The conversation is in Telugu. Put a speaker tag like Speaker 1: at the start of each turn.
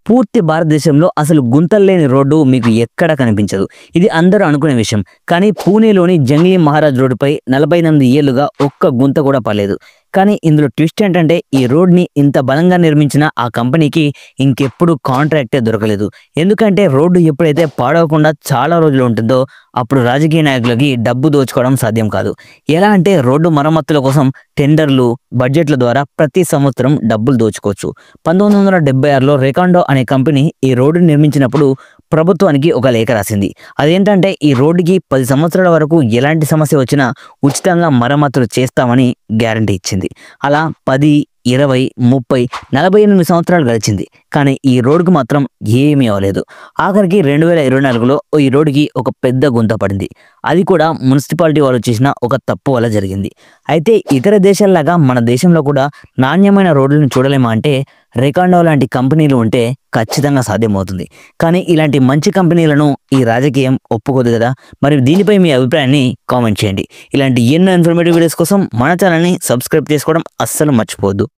Speaker 1: పూర్తి భారతదేశంలో అసలు గుంతలు లేని రోడ్డు మీకు ఎక్కడ కనిపించదు. ఇది అందరూ అనుకునే విషయం. కానీ పూణేలోని జంగ్లీ మహారాజ్ రోడ్డుపై 48 ఏళ్లుగా ఒక్క గుంత కూడా పడలేదు. కానీ ఇందులో ట్విస్ట్ ఏంటంటే ఈ రోడ్ని ఇంత బలంగా నిర్మించిన ఆ కంపెనీకి ఇంకెప్పుడు కాంట్రాక్టే దొరకలేదు. ఎందుకంటే రోడ్డు ఎప్పుడైతే పాడవకుండా చాలా రోజులు ఉంటుందో అప్పుడు రాజకీయ నాయకులకి డబ్బు దోచుకోవడం సాధ్యం కాదు. ఎలా అంటే రోడ్డు మరమ్మతుల కోసం టెండర్లు, బడ్జెట్ల ద్వారా ప్రతి సంవత్సరం డబ్బులు దోచుకోవచ్చు. 1976లో రెకాండో అనే కంపెనీ ఈ రోడ్డు నిర్మించినప్పుడు ప్రభుత్వానికి ఒక లేఖ రాసింది. అదేంటంటే ఈ రోడ్డుకి 10 సంవత్సరాల వరకు ఎలాంటి సమస్య వచ్చినా ఉచితంగా మరమ్మతులు చేస్తామని గ్యారంటీ ఇచ్చింది. అలా 10, 20, 30, 48 సంవత్సరాలు గడిచింది. కానీ ఈ రోడ్డుకు మాత్రం ఏమీ అవ్వలేదు. ఆఖరికి 2024లో ఈ రోడ్డుకి ఒక పెద్ద గుంత పడింది. అది కూడా మున్సిపాలిటీ వాళ్ళు చేసిన ఒక తప్పు వల్ల జరిగింది. అయితే ఇతర దేశాల్లాగా మన దేశంలో కూడా నాణ్యమైన రోడ్లను చూడలేమా అంటే రెకాండో లాంటి కంపెనీలు ఉంటే ఖచ్చితంగా సాధ్యమవుతుంది. కానీ ఇలాంటి మంచి కంపెనీలను ఈ రాజకీయం ఒప్పుకోదు కదా. మరి దీనిపై మీ అభిప్రాయాన్ని కామెంట్ చేయండి. ఇలాంటి ఎన్నో ఇన్ఫర్మేటివ్ వీడియోస్ కోసం మన ఛానల్ని సబ్స్క్రైబ్ చేసుకోవడం అస్సలు మర్చిపోవద్దు.